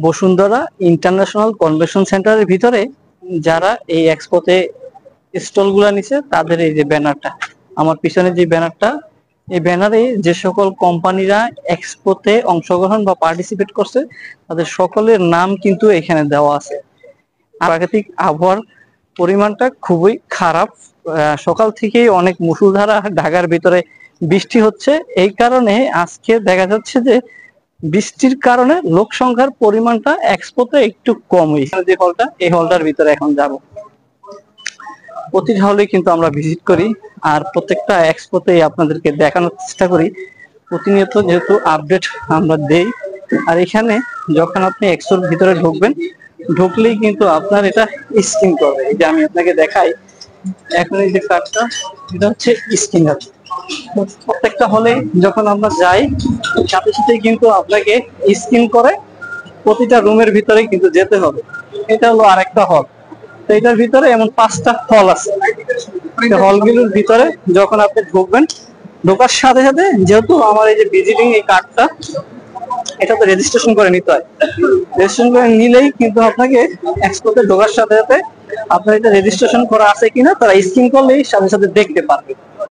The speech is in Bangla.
বসুন্ধরা ইন্টারন্যাশনাল কনভেনশন সেন্টারের ভিতরে যারা এই এক্সপোতে স্টল গুলা নিছে তাদের এই যে ব্যানারটা, আমার পিছনে যে ব্যানারটা, এই ব্যানারে যে সকল কোম্পানিরা এক্সপোতে অংশগ্রহণ বা পার্টিসিপেট করছে তাদের সকলের নাম কিন্তু এখানে দেওয়া আছে। প্রাকৃতিক আবহাওয়ার পরিমাণটা খুবই খারাপ, সকাল থেকেই অনেক মুষলধারা ঢাকার ভিতরে বৃষ্টি হচ্ছে। এই কারণে আজকে দেখা যাচ্ছে যে বৃষ্টির কারণে লোক সংখ্যার পরিমাণটা এক্সপোতে একটু কম হয়েছে। যে হলটা, এই হলটার ভিতরে এখন যাব। প্রতিটা হলে কিন্তু আমরা ভিজিট করি আর প্রত্যেকটা এক্সপোতে আপনাদেরকে দেখানোর চেষ্টা করি প্রতিনিয়ত, যেহেতু আপডেট আমরা দেই। আর এখানে যখন আপনি এক্সপোর ভিতরে ঢুকবেন, ঢুকলেই কিন্তু আপনার এটা স্ক্যান করবে। এই যে আমি আপনাকে দেখাই এখন, এই যে কার্ডটা, এটা হচ্ছে স্ক্যানার। প্রত্যেকটা হলে যখন আমরা যাই সাথে সাথে কিন্তু আপনাকে স্ক্যান করে প্রতিটা রুমের ভিতরে কিন্তু যেতে হবে। এটা হলো আরেকটা হল। তো এটার ভিতরে এমন 5টা হল আছে। হলগুলোর ভিতরে যখন আপনি ঢুকবেন, ঢোকার সাথে সাথে যেহেতু আমার এই যে ভিজিটিং এই কার্ডটা, এটা তো রেজিস্ট্রেশন করে নিতে হয়। রেজিস্ট্রেশন করে নিলেই কিন্তু আপনাকে এক্সপোতে ঢোকার সাথে সাথে আপনার এটা রেজিস্ট্রেশন করা আছে কিনা তারা স্ক্যান করলেই সাথে সাথে দেখতে পারবে।